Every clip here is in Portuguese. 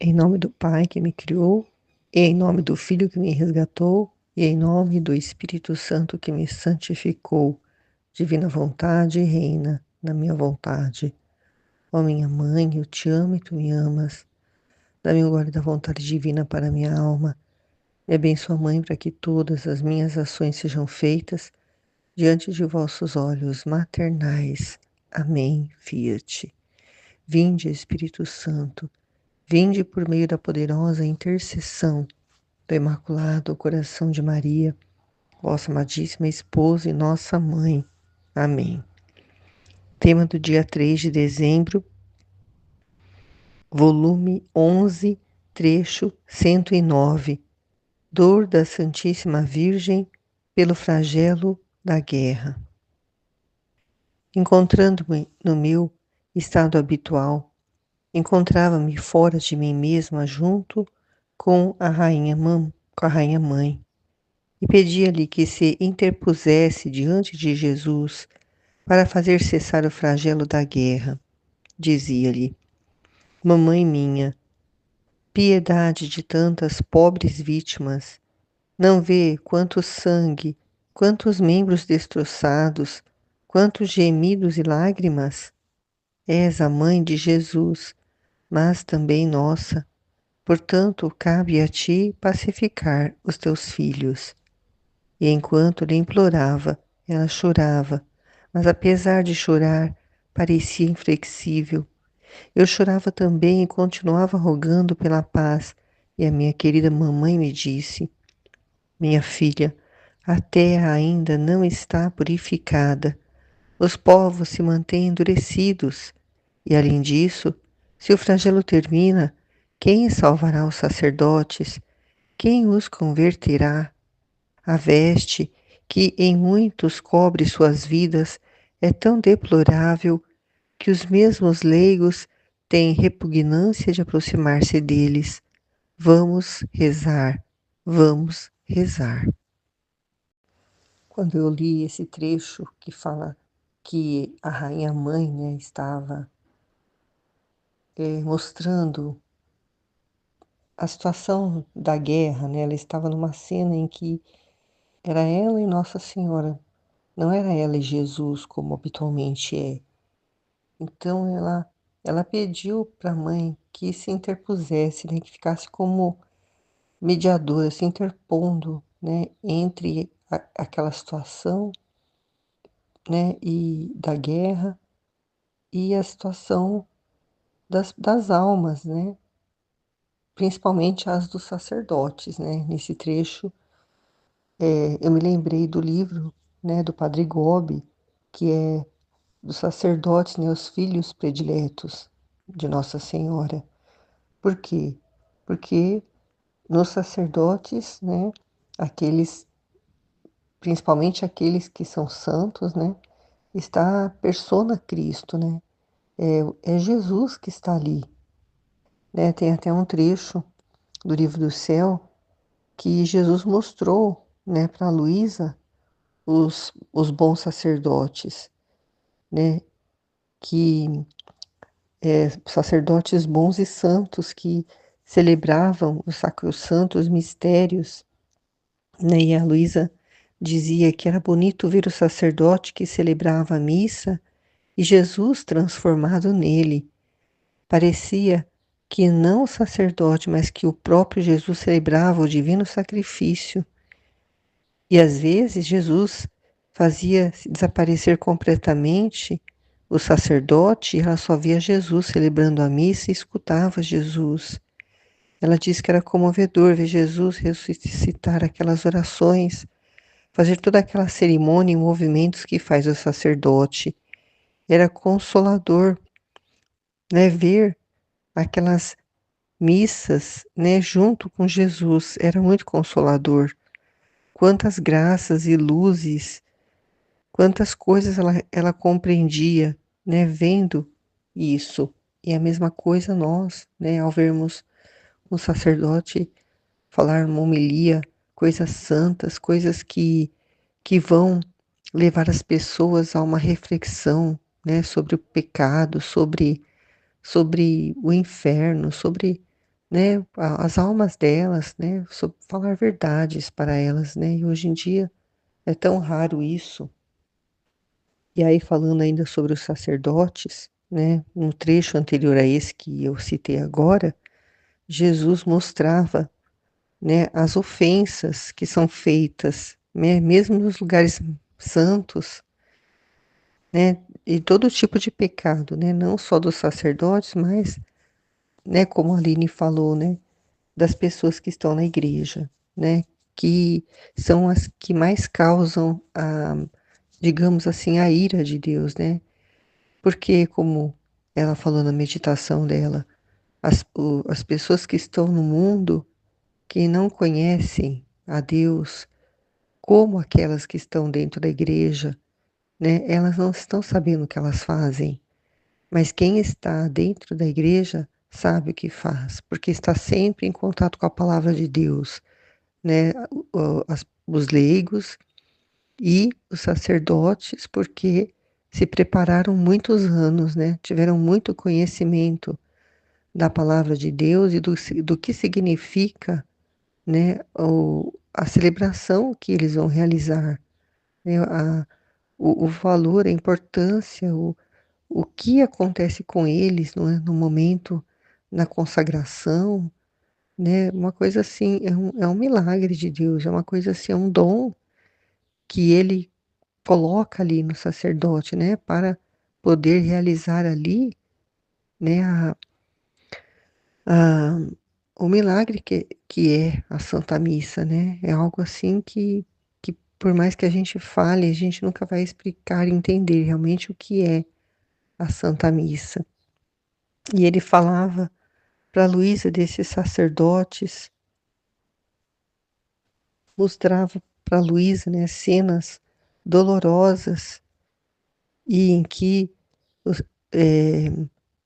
Em nome do Pai que me criou, e em nome do Filho que me resgatou, e em nome do Espírito Santo que me santificou, divina vontade reina na minha vontade. Ó minha mãe, eu te amo e tu me amas. Dá-me o guarda da vontade divina para a minha alma. Me abençoa, Mãe, para que todas as minhas ações sejam feitas diante de vossos olhos maternais. Amém. Fiat. Vinde, Espírito Santo, vinde por meio da poderosa intercessão do Imaculado Coração de Maria, vossa amadíssima esposa e nossa mãe. Amém. Tema do dia 3 de dezembro, volume 11, trecho 109. Dor da Santíssima Virgem pelo flagelo da guerra. Encontrando-me no meu estado habitual, encontrava-me fora de mim mesma junto com a rainha mãe, e pedia-lhe que se interpusesse diante de Jesus para fazer cessar o flagelo da guerra. Dizia-lhe: Mamãe minha, piedade de tantas pobres vítimas, não vê quanto sangue, quantos membros destroçados, quantos gemidos e lágrimas? És a mãe de Jesus, mas também nossa. Portanto, cabe a ti pacificar os teus filhos. E enquanto lhe implorava, ela chorava, mas apesar de chorar, parecia inflexível. Eu chorava também e continuava rogando pela paz, e a minha querida mamãe me disse: Minha filha, a terra ainda não está purificada, os povos se mantêm endurecidos, e além disso, se o flagelo termina, quem salvará os sacerdotes? Quem os converterá? A veste que em muitos cobre suas vidas é tão deplorável que os mesmos leigos têm repugnância de aproximar-se deles. Vamos rezar, vamos rezar. Quando eu li esse trecho que fala que a rainha mãe, né, estava mostrando a situação da guerra, né, ela estava numa cena em que era ela e Nossa Senhora, não era ela e Jesus como habitualmente é. Então ela pediu para a mãe que se interpusesse, né, que ficasse como mediadora, se interpondo, né, entre aquela situação, né, e da guerra e a situação das almas, né, principalmente as dos sacerdotes, né. Nesse trecho, eu me lembrei do livro, né, do Padre Gobi, que é dos sacerdotes, né, os filhos prediletos de Nossa Senhora. Por quê? Porque nos sacerdotes, né, aqueles, principalmente aqueles que são santos, né, está a persona Cristo, né? É Jesus que está ali, né? Tem até um trecho do livro do céu que Jesus mostrou, né, para Luísa os bons sacerdotes, né? Que sacerdotes bons e santos que celebravam os sacrossantos mistérios, né? E a Luísa dizia que era bonito ver o sacerdote que celebrava a missa e Jesus transformado nele. Parecia que não o sacerdote, mas que o próprio Jesus celebrava o divino sacrifício. E às vezes Jesus fazia desaparecer completamente o sacerdote e ela só via Jesus celebrando a missa e escutava Jesus. Ela disse que era comovedor ver Jesus ressuscitar aquelas orações, fazer toda aquela cerimônia e movimentos que faz o sacerdote. Era consolador, né, ver aquelas missas, né, junto com Jesus. Era muito consolador. Quantas graças e luzes, quantas coisas ela compreendia, né, vendo isso. E a mesma coisa nós, né, ao vermos um sacerdote falar uma homilia, coisas santas, coisas que vão levar as pessoas a uma reflexão, né, sobre o pecado, sobre o inferno, sobre né, as almas delas, né, falar verdades para elas, né, e hoje em dia é tão raro isso. E aí falando ainda sobre os sacerdotes, né, no trecho anterior a esse que eu citei agora, Jesus mostrava, né, as ofensas que são feitas, né, mesmo nos lugares santos, né, e todo tipo de pecado, né, não só dos sacerdotes, mas, né, como a Aline falou, né, das pessoas que estão na igreja, né, que são as que mais causam a, digamos assim, a ira de Deus, né, porque como ela falou na meditação dela, as pessoas que estão no mundo que não conhecem a Deus, como aquelas que estão dentro da igreja, né? Elas não estão sabendo o que elas fazem, mas quem está dentro da igreja sabe o que faz, porque está sempre em contato com a palavra de Deus, né? Os leigos e os sacerdotes, porque se prepararam muitos anos, né? Tiveram muito conhecimento da palavra de Deus e do que significa, né, a celebração que eles vão realizar, né, o valor, a importância, o que acontece com eles no momento, na consagração, né, uma coisa assim, é um milagre de Deus, é uma coisa assim, é um dom que ele coloca ali no sacerdote, né, para poder realizar ali, né, a, o milagre que é a Santa Missa, né? É algo assim que por mais que a gente fale, a gente nunca vai explicar e entender realmente o que é a Santa Missa. E ele falava para Luísa desses sacerdotes, mostrava para Luísa, né, cenas dolorosas e em que os, é,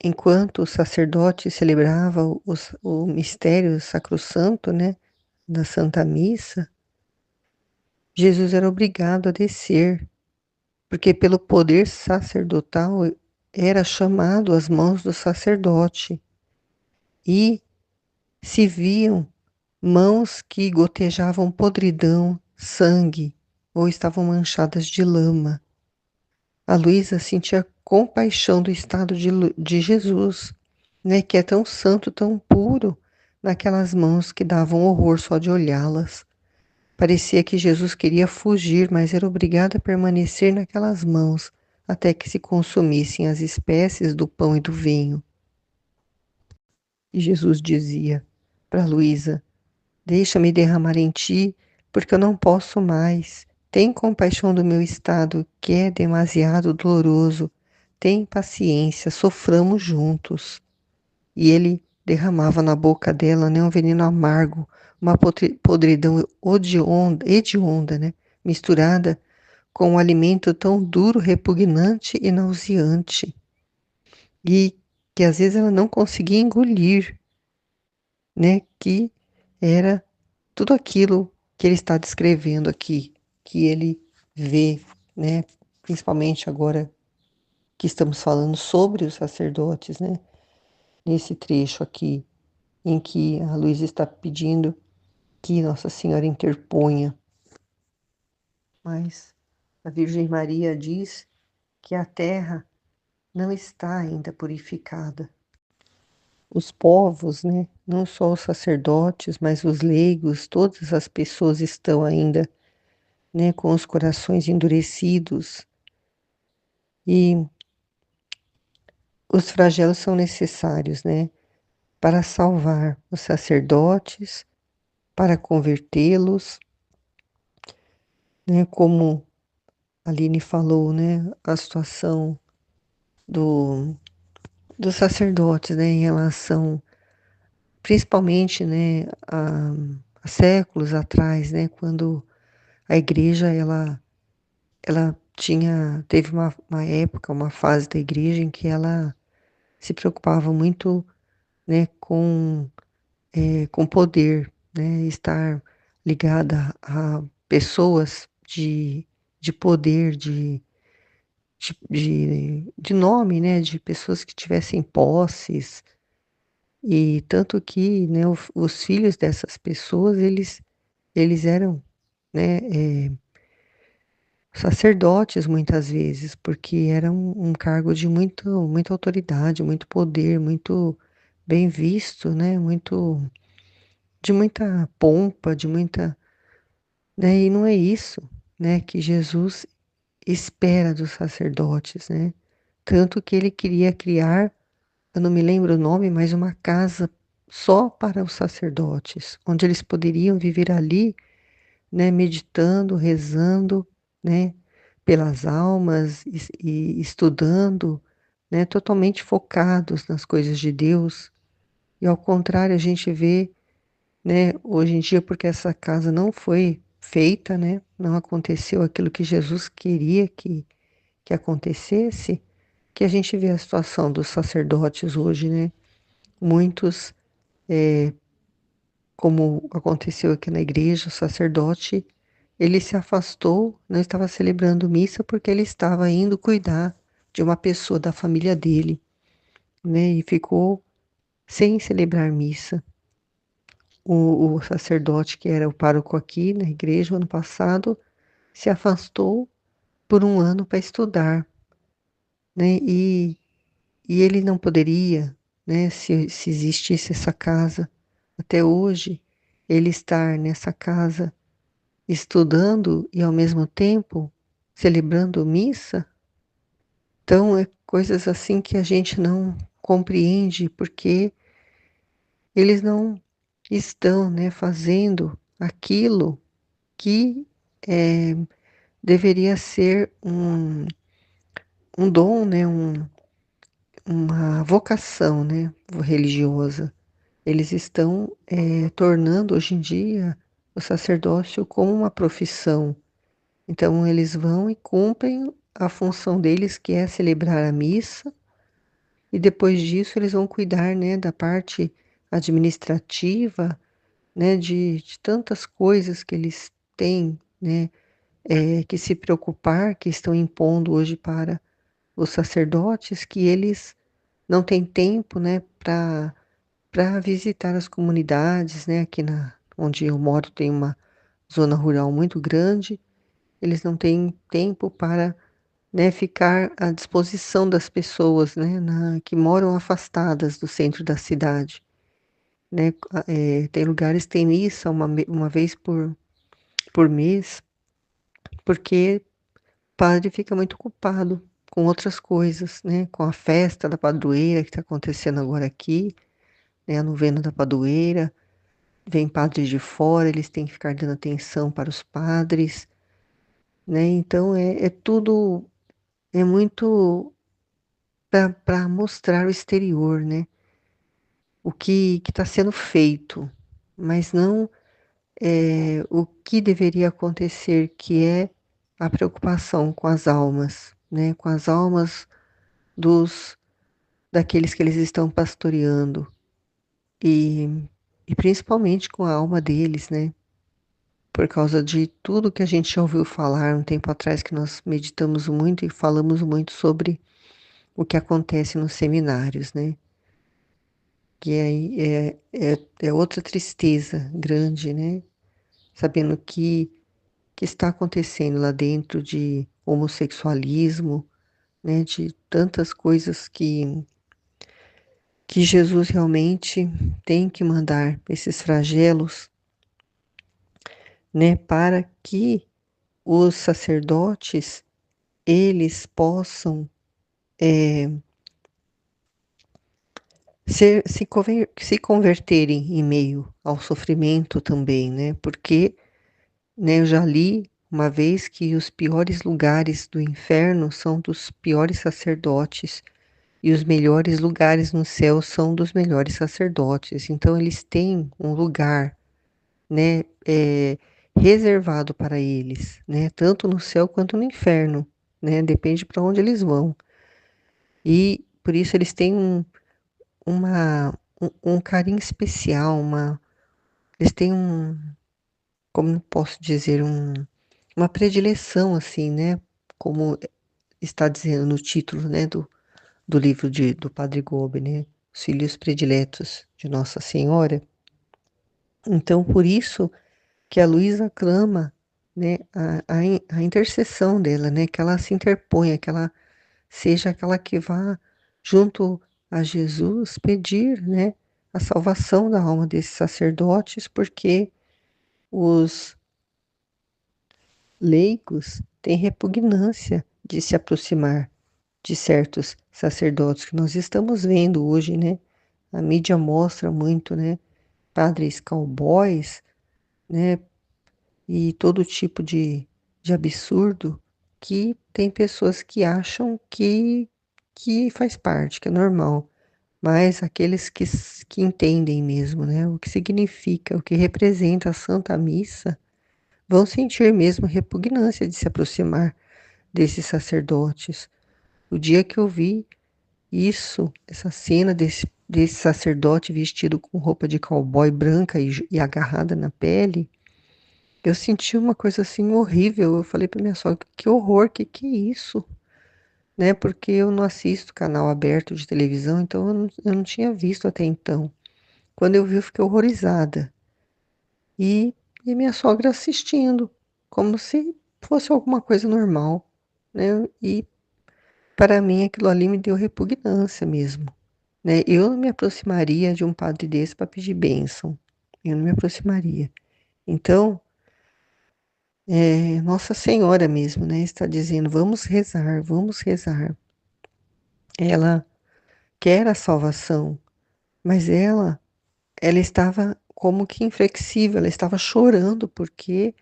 enquanto o sacerdote celebrava o mistério sacrossanto, né, da Santa Missa, Jesus era obrigado a descer, porque pelo poder sacerdotal era chamado às mãos do sacerdote e se viam mãos que gotejavam podridão, sangue ou estavam manchadas de lama. A Luísa sentia compaixão do estado de Jesus, né, que é tão santo, tão puro, naquelas mãos que davam horror só de olhá-las. Parecia que Jesus queria fugir, mas era obrigado a permanecer naquelas mãos até que se consumissem as espécies do pão e do vinho. E Jesus dizia para Luísa: Deixa-me derramar em ti, porque eu não posso mais. Tem compaixão do meu estado, que é demasiado doloroso. Tem paciência, soframos juntos. E ele derramava na boca dela, né, um veneno amargo, uma podridão hedionda, né, misturada com um alimento tão duro, repugnante e nauseante, e que às vezes ela não conseguia engolir, né, que era tudo aquilo que ele está descrevendo aqui, que ele vê, né, principalmente agora que estamos falando sobre os sacerdotes, né, nesse trecho aqui em que a Luísa está pedindo que Nossa Senhora interponha, mas a Virgem Maria diz que a terra não está ainda purificada. Os povos, né, não só os sacerdotes, mas os leigos, todas as pessoas estão ainda, né, com os corações endurecidos e os flagelos são necessários, né, para salvar os sacerdotes, para convertê-los, né, como a Aline falou, né, a situação do, dos sacerdotes, né, em relação, principalmente, né, a séculos atrás, né, quando a igreja, ela teve uma época, uma fase da igreja em que ela se preocupava muito, né, com poder, né, estar ligada a pessoas de poder, de nome, né, de pessoas que tivessem posses, E tanto que, né, os filhos dessas pessoas, eles eram, né, sacerdotes muitas vezes, porque era um cargo de muita autoridade, muito poder, muito bem visto, né, de muita pompa, de muita, né, e não é isso, né, que Jesus espera dos sacerdotes, né. Tanto que ele queria criar, eu não me lembro o nome, mas uma casa só para os sacerdotes, onde eles poderiam viver ali, né, meditando, rezando, né, pelas almas e estudando, né, totalmente focados nas coisas de Deus. E ao contrário, a gente vê, né, hoje em dia, porque essa casa não foi feita, né, não aconteceu aquilo que Jesus queria que acontecesse, que a gente vê a situação dos sacerdotes hoje, né, muitos, como aconteceu aqui na igreja, o sacerdote, ele se afastou, não estava celebrando missa porque ele estava indo cuidar de uma pessoa da família dele, né, e ficou sem celebrar missa. O sacerdote que era o pároco aqui na igreja, ano passado, se afastou por um ano para estudar, né, e ele não poderia, né, se existisse essa casa até hoje, ele estar nessa casa estudando e ao mesmo tempo celebrando missa. Então é coisas assim que a gente não compreende, porque eles não estão, né, fazendo aquilo que, eh, deveria ser um dom, né, uma vocação, né, religiosa. Eles estão, tornando hoje em dia o sacerdócio como uma profissão. Então eles vão e cumprem a função deles, que é celebrar a missa, e depois disso eles vão cuidar, né, da parte administrativa, né, de tantas coisas que eles têm, né, que se preocupar, que estão impondo hoje para os sacerdotes, que eles não têm tempo, né, para visitar as comunidades, né, aqui na onde eu moro tem uma zona rural muito grande, eles não têm tempo para, né, ficar à disposição das pessoas, né, que moram afastadas do centro da cidade, né. Tem lugares que tem missa uma vez por mês, porque o padre fica muito ocupado com outras coisas, né, com a festa da padroeira que está acontecendo agora aqui, né, a novena da padroeira, vem padres de fora, eles têm que ficar dando atenção para os padres, né, então é tudo, é muito para mostrar o exterior, né, o que está sendo feito, mas não, o que deveria acontecer, que é a preocupação com as almas, né, com as almas dos daqueles que eles estão pastoreando, e principalmente com a alma deles, né, por causa de tudo que a gente já ouviu falar um tempo atrás, que nós meditamos muito e falamos muito sobre o que acontece nos seminários, né. Que aí é outra tristeza grande, né, sabendo que está acontecendo lá dentro de homossexualismo, né, de tantas coisas que Jesus realmente tem que mandar esses flagelos, né, para que os sacerdotes, eles possam, eh, se converterem em meio ao sofrimento também, né, porque, né, eu já li uma vez que os piores lugares do inferno são dos piores sacerdotes e os melhores lugares no céu são dos melhores sacerdotes. Então eles têm um lugar, né, reservado para eles, né, tanto no céu quanto no inferno, né, depende para onde eles vão. E por isso eles têm uma um carinho especial, eles têm como posso dizer, uma predileção, assim, né, como está dizendo no título, né, do livro do Padre Gobi, né, Os Filhos Prediletos de Nossa Senhora. Então, por isso que a Luísa clama, né, a intercessão dela, né, que ela se interponha, que ela seja aquela que vá junto a Jesus pedir, né, a salvação da alma desses sacerdotes, porque os leigos têm repugnância de se aproximar de certos sacerdotes que nós estamos vendo hoje, né? A mídia mostra muito, né? Padres cowboys, né? E todo tipo de absurdo que tem pessoas que acham que faz parte, que é normal. Mas aqueles que entendem mesmo, né? O que significa, o que representa a Santa Missa, vão sentir mesmo repugnância de se aproximar desses sacerdotes. O dia que eu vi isso, essa cena desse sacerdote vestido com roupa de cowboy branca e agarrada na pele, eu senti uma coisa assim horrível. Eu falei para minha sogra, que horror, que é isso? Né? Porque eu não assisto canal aberto de televisão, então eu não tinha visto até então. Quando eu vi, eu fiquei horrorizada. E, e minha sogra assistindo, como se fosse alguma coisa normal, né? E para mim aquilo ali me deu repugnância mesmo, né? Eu não me aproximaria de um padre desse para pedir bênção. Eu não me aproximaria. Então, Nossa Senhora mesmo, né? Está dizendo, vamos rezar, vamos rezar. Ela quer a salvação, mas ela estava como que inflexível, ela estava chorando porque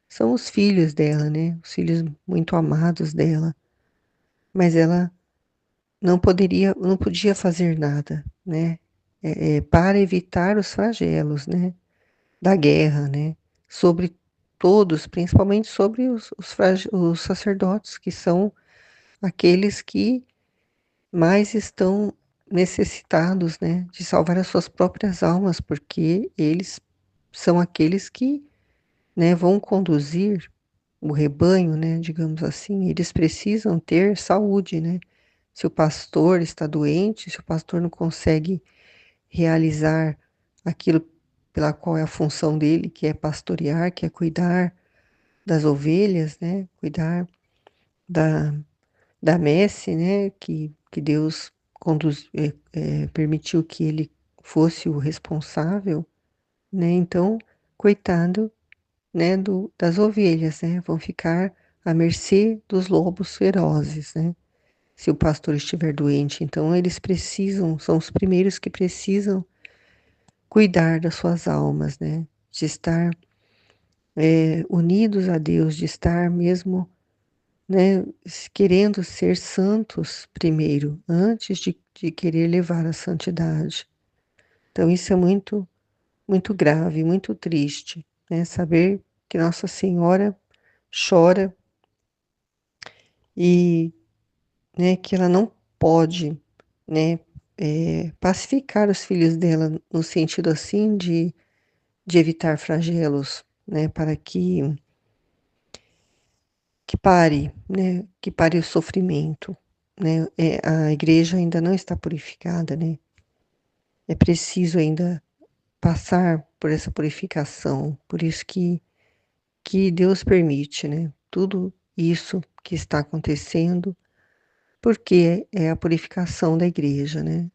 são os filhos dela, né? Os filhos muito amados dela. Mas ela não podia fazer nada, né? Para evitar os flagelos, né? Da guerra, né? Sobre todos, principalmente sobre os sacerdotes, que são aqueles que mais estão necessitados, né? De salvar as suas próprias almas, porque eles são aqueles que, né, vão conduzir o rebanho, né, digamos assim, eles precisam ter saúde, né? Se o pastor está doente, se o pastor não consegue realizar aquilo pela qual é a função dele, que é pastorear, que é cuidar das ovelhas, né? Cuidar da, da messe, né? Que Deus permitiu que ele fosse o responsável, né? Então, coitado, né, das ovelhas, né? Vão ficar à mercê dos lobos ferozes, né? Se o pastor estiver doente, então eles precisam, são os primeiros que precisam cuidar das suas almas, né? De estar unidos a Deus, de estar mesmo, né, querendo ser santos primeiro, antes de querer levar a santidade. Então isso é muito, muito grave, muito triste, né? Saber que Nossa Senhora chora e, né, que ela não pode, né, pacificar os filhos dela no sentido assim de evitar flagelos, né, para que pare, né, que pare o sofrimento, né. A igreja ainda não está purificada, né. É preciso ainda passar por essa purificação, por isso que Deus permite, né, tudo isso que está acontecendo, porque é a purificação da igreja, né.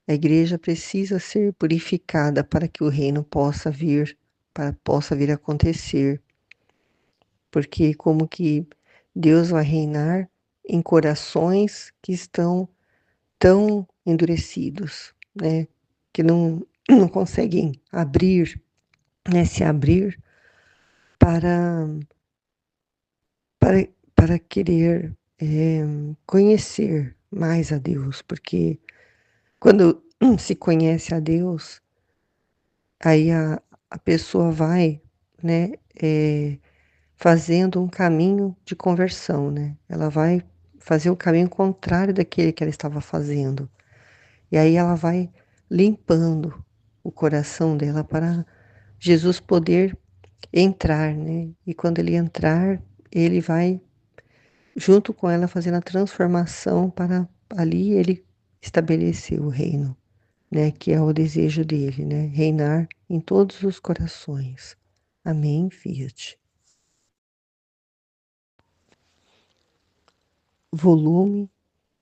A igreja precisa ser purificada para que o reino possa vir a acontecer, porque como que Deus vai reinar em corações que estão tão endurecidos, né? Que não conseguem abrir, né? Se abrir para, para querer conhecer mais a Deus, porque quando se conhece a Deus, aí a pessoa vai, né? Fazendo um caminho de conversão, né? Ela vai fazer o caminho contrário daquele que ela estava fazendo. E aí ela vai limpando o coração dela para Jesus poder entrar, né? E quando ele entrar, ele vai junto com ela fazendo a transformação para ali ele estabelecer o reino, né, que é o desejo dele, né, reinar em todos os corações. Amém, Fiat. Volume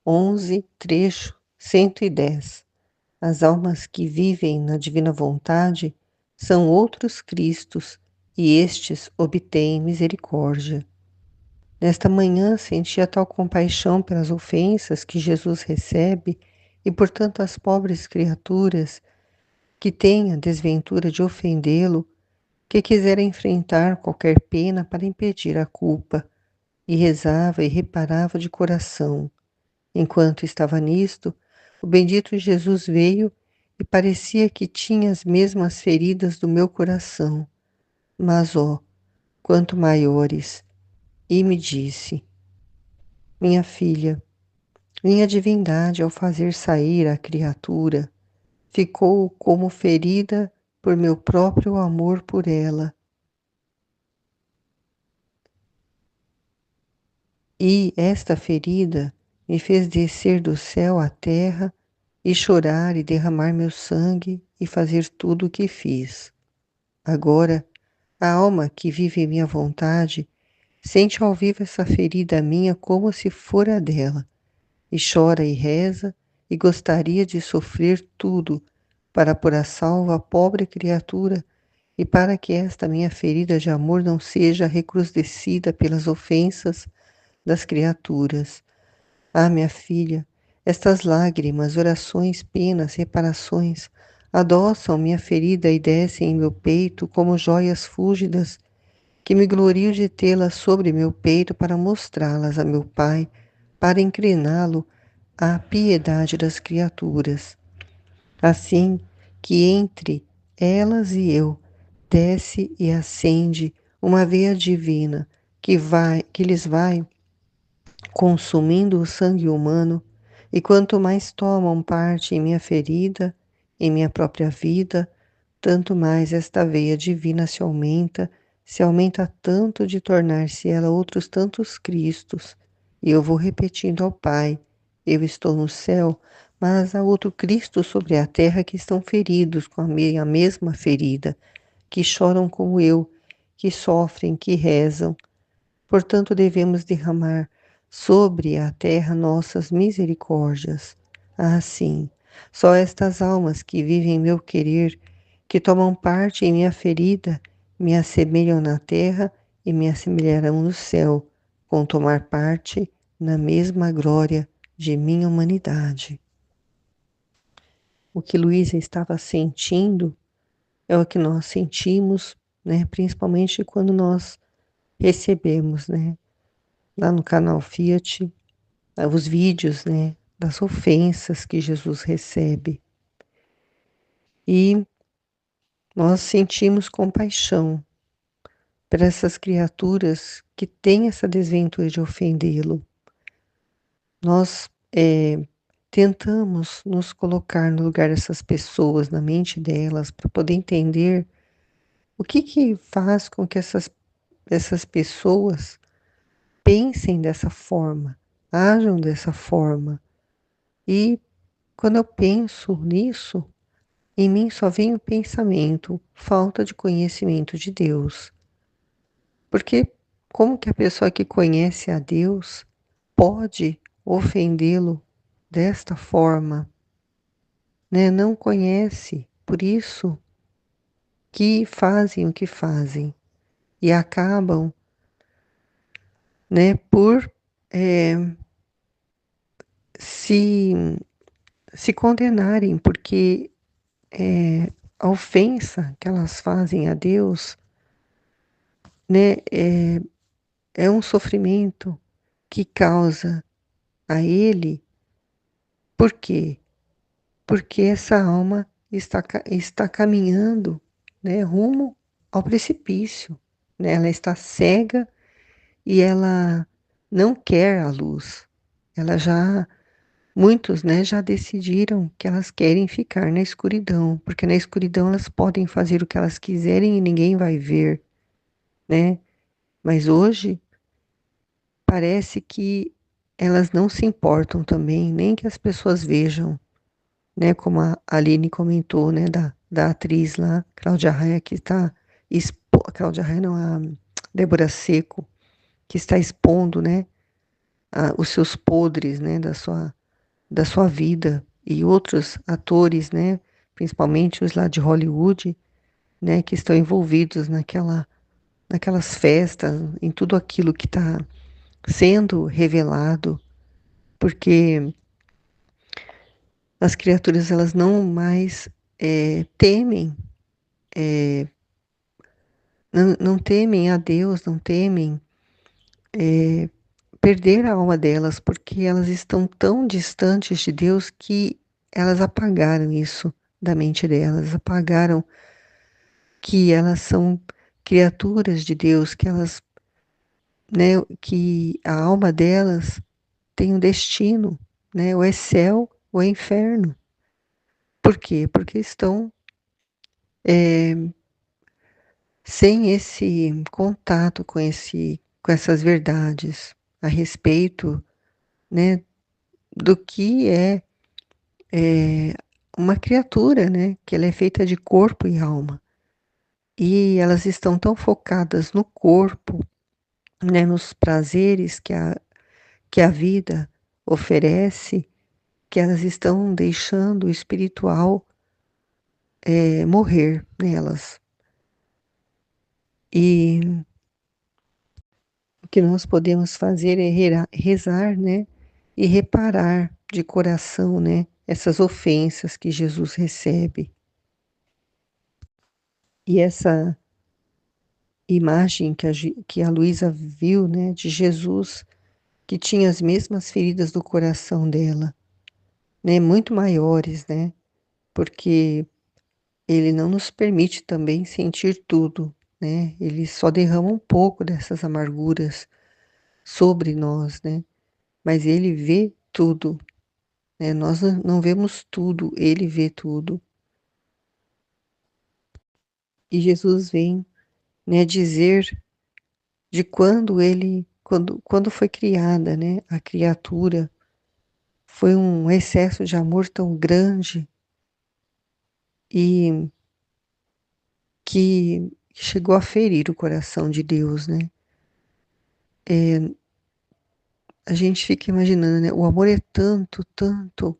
11, trecho 110. As almas que vivem na divina vontade são outros Cristos, e estes obtêm misericórdia. Nesta manhã sentia tal compaixão pelas ofensas que Jesus recebe e por tantas pobres criaturas que têm a desventura de ofendê-lo, que quisera enfrentar qualquer pena para impedir a culpa, e rezava e reparava de coração. Enquanto estava nisto, o bendito Jesus veio e parecia que tinha as mesmas feridas do meu coração, mas ó, quanto maiores, e me disse: Minha filha, minha divindade, ao fazer sair a criatura, ficou como ferida por meu próprio amor por ela. E esta ferida me fez descer do céu à terra e chorar e derramar meu sangue e fazer tudo o que fiz. Agora, a alma que vive em minha vontade sente ao vivo essa ferida minha como se fora dela, e chora e reza e gostaria de sofrer tudo para pôr a salvo a pobre criatura e para que esta minha ferida de amor não seja recrudescida pelas ofensas das criaturas. Ah, minha filha, estas lágrimas, orações, penas, reparações, adoçam minha ferida e descem em meu peito como joias fúlgidas, que me glorio de tê-las sobre meu peito para mostrá-las a meu Pai, para incliná-lo à piedade das criaturas. Assim que entre elas e eu desce e acende uma veia divina que lhes vai consumindo o sangue humano, e quanto mais tomam parte em minha ferida, em minha própria vida, tanto mais esta veia divina se aumenta tanto de tornar-se ela outros tantos Cristos. E eu vou repetindo ao Pai: eu estou no céu, mas há outro Cristo sobre a terra que estão feridos com a minha mesma ferida, que choram como eu, que sofrem, que rezam. Portanto, devemos derramar sobre a terra nossas misericórdias. Ah, sim, só estas almas que vivem em meu querer, que tomam parte em minha ferida, me assemelham na terra e me assemelharão no céu, com tomar parte na mesma glória de minha humanidade. O que Luísa estava sentindo é o que nós sentimos, né? Principalmente quando nós recebemos, né? Lá no canal Fiat, os vídeos, né, das ofensas que Jesus recebe. E nós sentimos compaixão por essas criaturas que têm essa desventura de ofendê-lo. Nós tentamos nos colocar no lugar dessas pessoas, na mente delas, para poder entender o que faz com que essas pessoas pensem dessa forma, ajam dessa forma. E quando eu penso nisso, em mim só vem o pensamento, falta de conhecimento de Deus. Porque como que a pessoa que conhece a Deus pode ofendê-lo desta forma, né? Não conhece, por isso que fazem o que fazem e acabam, né, por se, se condenarem, porque a ofensa que elas fazem a Deus, né, é um sofrimento que causa a ele. Por quê? Porque essa alma está caminhando, né, rumo ao precipício, né? Ela está cega e ela não quer a luz. Ela já, muitos, né, já decidiram que elas querem ficar na escuridão, porque na escuridão elas podem fazer o que elas quiserem e ninguém vai ver, né? Mas hoje parece que elas não se importam também, nem que as pessoas vejam, né? Como a Aline comentou, né? Da atriz lá, Cláudia Raia, que está Cláudia Raia não, a Débora Seco, que está expondo, né? Os seus podres, né? Da sua vida e outros atores, né? Principalmente os lá de Hollywood, né? Que estão envolvidos naquelas festas, em tudo aquilo que está sendo revelado, porque as criaturas elas não mais temem, não temem a Deus, não temem perder a alma delas, porque elas estão tão distantes de Deus que elas apagaram isso da mente delas, apagaram que elas são criaturas de Deus, que elas, né, que a alma delas tem um destino, né, ou é céu ou é inferno. Por quê? Porque estão sem esse contato com essas verdades a respeito, né, do que é uma criatura, né, que ela é feita de corpo e alma. E elas estão tão focadas no corpo, né, nos prazeres que a vida oferece, que elas estão deixando o espiritual morrer nelas. E o que nós podemos fazer é rezar, né? E reparar de coração, né? Essas ofensas que Jesus recebe. E essa imagem que a Luísa viu, né? De Jesus, que tinha as mesmas feridas do coração dela, né? Muito maiores, né? Porque ele não nos permite também sentir tudo, né? Ele só derrama um pouco dessas amarguras sobre nós, né? Mas ele vê tudo, né? Nós não vemos tudo, ele vê tudo. E Jesus vem, né, dizer de quando foi criada, né, a criatura, foi um excesso de amor tão grande e que chegou a ferir o coração de Deus, né? A gente fica imaginando, né? O amor é tanto, tanto,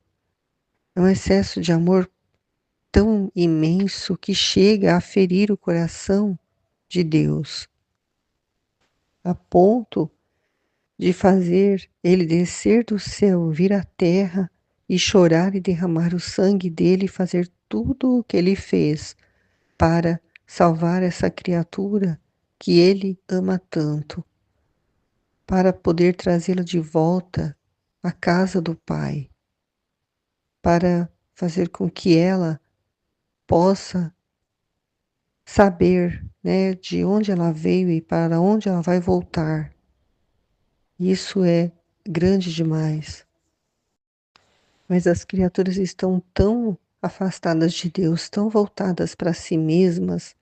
é um excesso de amor tão imenso que chega a ferir o coração de Deus, a ponto de fazer ele descer do céu, vir à terra e chorar e derramar o sangue dele e fazer tudo o que ele fez para salvar essa criatura que ele ama tanto, para poder trazê-la de volta à casa do Pai, para fazer com que ela possa saber, né, de onde ela veio e para onde ela vai voltar. Isso é grande demais. Mas as criaturas estão tão afastadas de Deus, tão voltadas para si mesmas,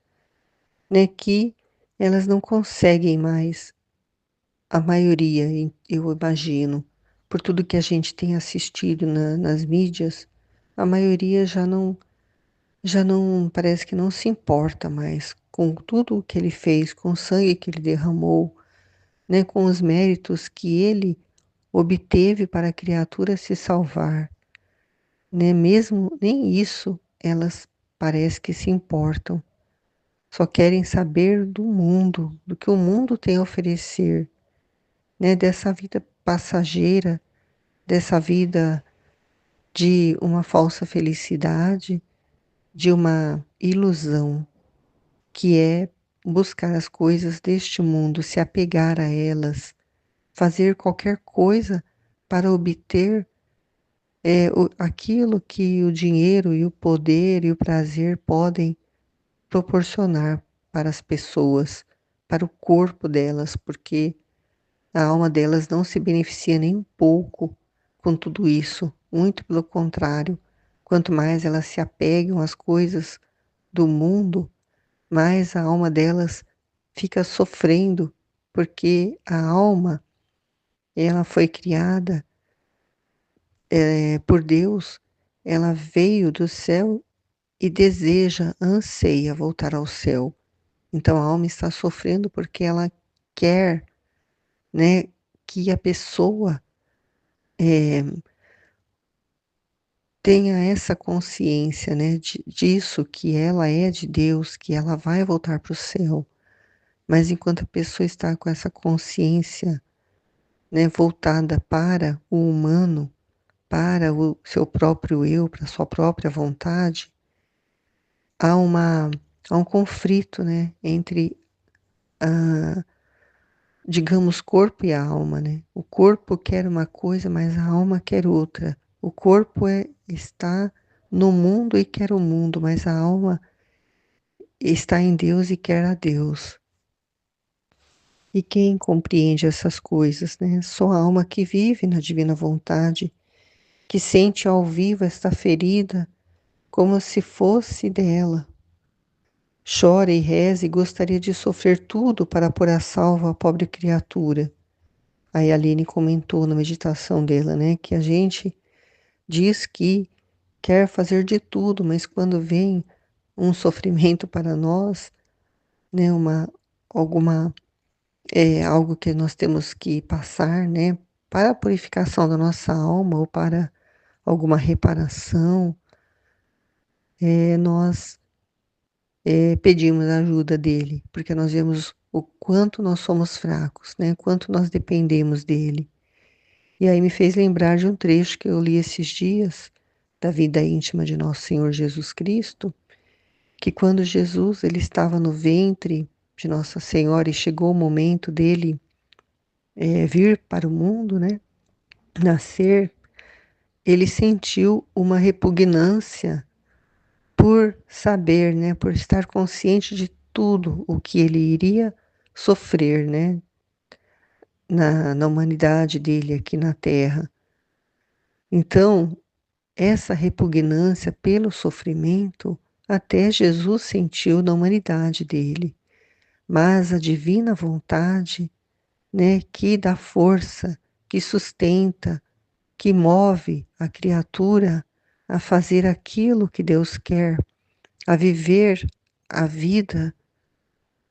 né, que elas não conseguem mais, a maioria, eu imagino, por tudo que a gente tem assistido nas mídias, a maioria já não, parece que não se importa mais com tudo o que ele fez, com o sangue que ele derramou, né, com os méritos que ele obteve para a criatura se salvar, né? Mesmo nem isso elas parece que se importam. Só querem saber do mundo, do que o mundo tem a oferecer, né? Dessa vida passageira, dessa vida de uma falsa felicidade, de uma ilusão, que é buscar as coisas deste mundo, se apegar a elas, fazer qualquer coisa para obter aquilo que o dinheiro e o poder e o prazer podem proporcionar para as pessoas, para o corpo delas, porque a alma delas não se beneficia nem um pouco com tudo isso, muito pelo contrário, quanto mais elas se apegam às coisas do mundo, mais a alma delas fica sofrendo, porque a alma, ela foi criada por Deus ela veio do céu e deseja, anseia voltar ao céu. Então a alma está sofrendo porque ela quer, né, que a pessoa tenha essa consciência, né, disso, que ela é de Deus, que ela vai voltar para o céu. Mas enquanto a pessoa está com essa consciência, né, voltada para o humano, para o seu próprio eu, para a sua própria vontade, há uma, há um conflito, né, entre a, digamos, corpo e alma, né? O corpo quer uma coisa, mas a alma quer outra. O corpo está no mundo e quer o mundo, mas a alma está em Deus e quer a Deus. E quem compreende essas coisas, né? Só a alma que vive na divina vontade, que sente ao vivo esta ferida como se fosse dela. Chora e reza e gostaria de sofrer tudo para pôr a salvo a pobre criatura. Aí a Aline comentou na meditação dela, né, que a gente diz que quer fazer de tudo, mas quando vem um sofrimento para nós, né, alguma algo que nós temos que passar, né, para a purificação da nossa alma ou para alguma reparação, nós pedimos a ajuda dele, porque nós vemos o quanto nós somos fracos, né, quanto nós dependemos dele. E aí me fez lembrar de um trecho que eu li esses dias da vida íntima de nosso Senhor Jesus Cristo, que quando Jesus ele estava no ventre de Nossa Senhora e chegou o momento dele vir para o mundo, né, nascer, ele sentiu uma repugnância por saber, né, por estar consciente de tudo o que ele iria sofrer, né, na humanidade dele aqui na Terra. Então, essa repugnância pelo sofrimento até Jesus sentiu na humanidade dele, mas a divina vontade, né, que dá força, que sustenta, que move a criatura a fazer aquilo que Deus quer, a viver a vida,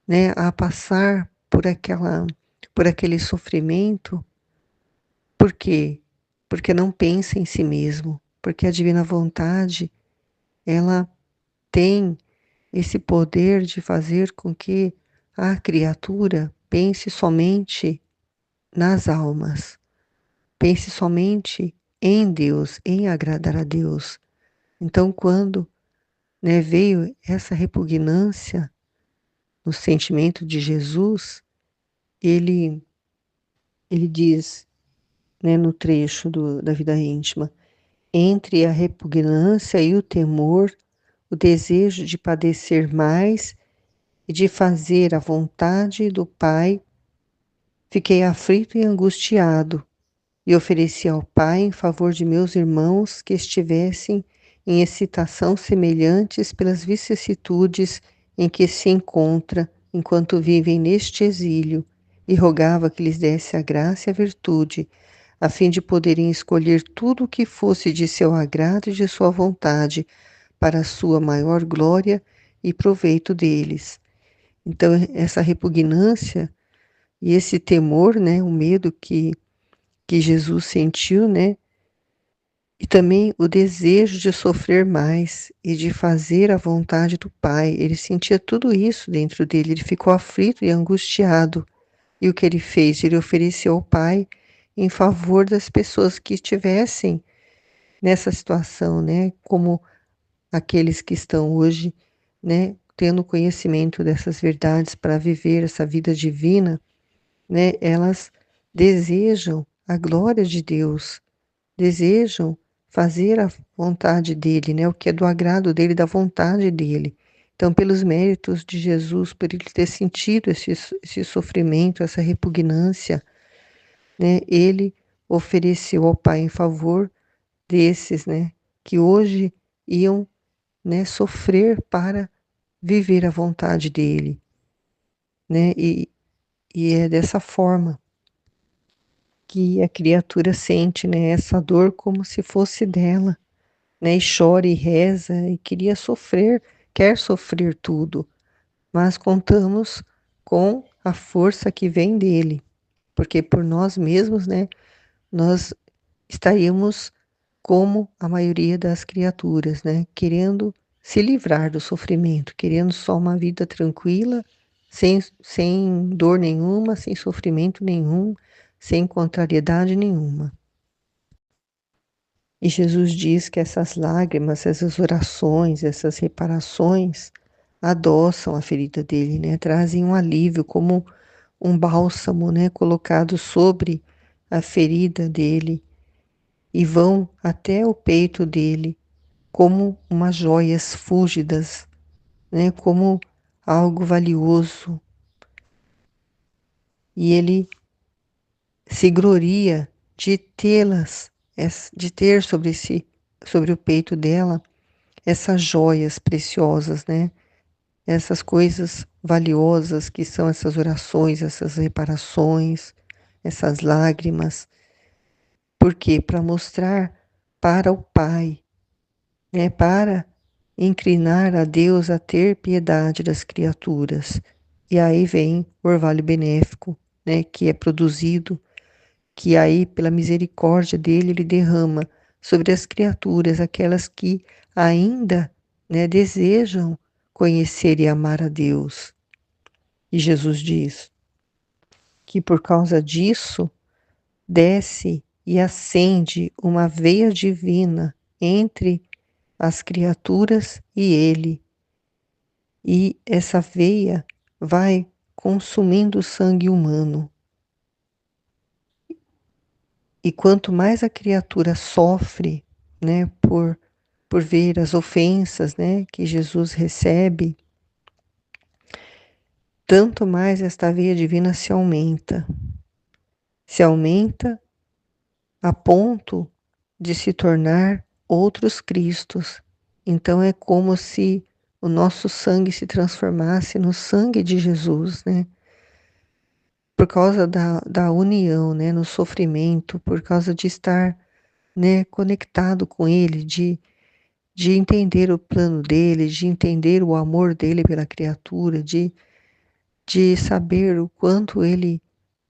né, a passar por aquele sofrimento. Por quê? Porque não pensa em si mesmo, porque a divina vontade, ela tem esse poder de fazer com que a criatura pense somente nas almas, pense somente em Deus, em agradar a Deus. Então, quando, né, veio essa repugnância no sentimento de Jesus, ele, ele diz, né, no trecho da vida íntima, entre a repugnância e o temor, o desejo de padecer mais e de fazer a vontade do Pai, fiquei aflito e angustiado, e ofereci ao Pai em favor de meus irmãos que estivessem em excitação semelhantes pelas vicissitudes em que se encontra enquanto vivem neste exílio, e rogava que lhes desse a graça e a virtude, a fim de poderem escolher tudo o que fosse de seu agrado e de sua vontade, para a sua maior glória e proveito deles. Então, essa repugnância e esse temor, né, o medo que Jesus sentiu, né, e também o desejo de sofrer mais e de fazer a vontade do Pai. Ele sentia tudo isso dentro dele, ele ficou aflito e angustiado. E o que ele fez? Ele ofereceu ao Pai em favor das pessoas que estivessem nessa situação, né, como aqueles que estão hoje, né, tendo conhecimento dessas verdades para viver essa vida divina, né, elas desejam a glória de Deus, desejam fazer a vontade dele, né, o que é do agrado dele, da vontade dele. Então, pelos méritos de Jesus, por ele ter sentido esse sofrimento, essa repugnância, né, ele ofereceu ao Pai em favor desses, né, que hoje iam, né, sofrer para viver a vontade dele, né, e é dessa forma que a criatura sente, né, essa dor como se fosse dela, né, e chora e reza e queria sofrer, quer sofrer tudo, mas contamos com a força que vem dele, porque por nós mesmos, né, nós estaríamos como a maioria das criaturas, né, querendo se livrar do sofrimento, querendo só uma vida tranquila, sem dor nenhuma, sem sofrimento nenhum, sem contrariedade nenhuma. E Jesus diz que essas lágrimas, essas orações, essas reparações adoçam a ferida dele, né? Trazem um alívio, como um bálsamo, né? Colocado sobre a ferida dele e vão até o peito dele, como umas joias fúlgidas, né? Como algo valioso. E ele se gloria de tê-las, de ter sobre o peito dela essas joias preciosas, né? Essas coisas valiosas que são essas orações, essas reparações, essas lágrimas. Por quê? Para mostrar para o Pai, né? Para inclinar a Deus a ter piedade das criaturas. E aí vem o orvalho benéfico, né? Que é produzido, que aí, pela misericórdia dele, ele derrama sobre as criaturas, aquelas que ainda, né, desejam conhecer e amar a Deus. E Jesus diz que por causa disso, desce e acende uma veia divina entre as criaturas e ele. E essa veia vai consumindo o sangue humano. E quanto mais a criatura sofre, né, por ver as ofensas, né, que Jesus recebe, tanto mais esta veia divina se aumenta a ponto de se tornar outros Cristos. Então é como se o nosso sangue se transformasse no sangue de Jesus, né? Por causa da união, né, no sofrimento, por causa de estar, né, conectado com Ele, de entender o plano dele, de entender o amor dele pela criatura, de saber o quanto ele,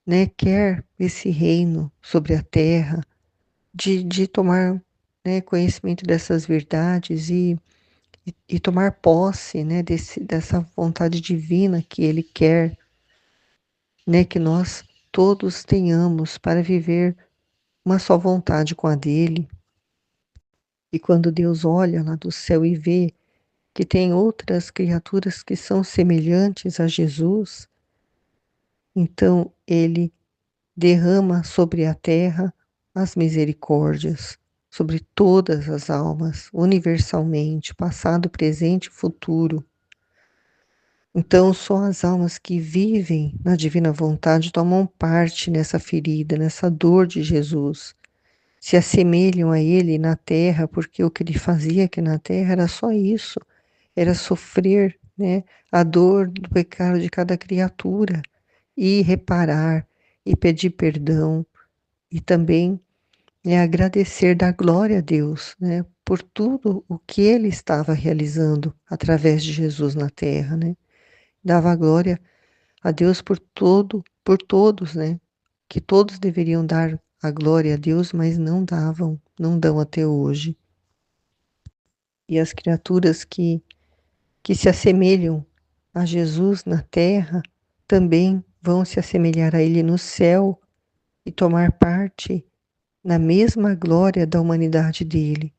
né, quer esse reino sobre a terra, de tomar, né, conhecimento dessas verdades e tomar posse, né, dessa vontade divina que ele quer, né, que nós todos tenhamos para viver uma só vontade com a dele. E quando Deus olha lá do céu e vê que tem outras criaturas que são semelhantes a Jesus, então ele derrama sobre a terra as misericórdias, sobre todas as almas, universalmente, passado, presente e futuro. Então, só as almas que vivem na divina vontade tomam parte nessa ferida, nessa dor de Jesus. Se assemelham a ele na terra, porque o que ele fazia aqui na terra era só isso, era sofrer, né, a dor do pecado de cada criatura e reparar e pedir perdão e também, né, agradecer, dar glória a Deus, né, por tudo o que ele estava realizando através de Jesus na terra, né? Dava glória a Deus por todos, né? Que todos deveriam dar a glória a Deus, mas não davam, não dão até hoje. E as criaturas que se assemelham a Jesus na terra também vão se assemelhar a Ele no céu e tomar parte na mesma glória da humanidade dele,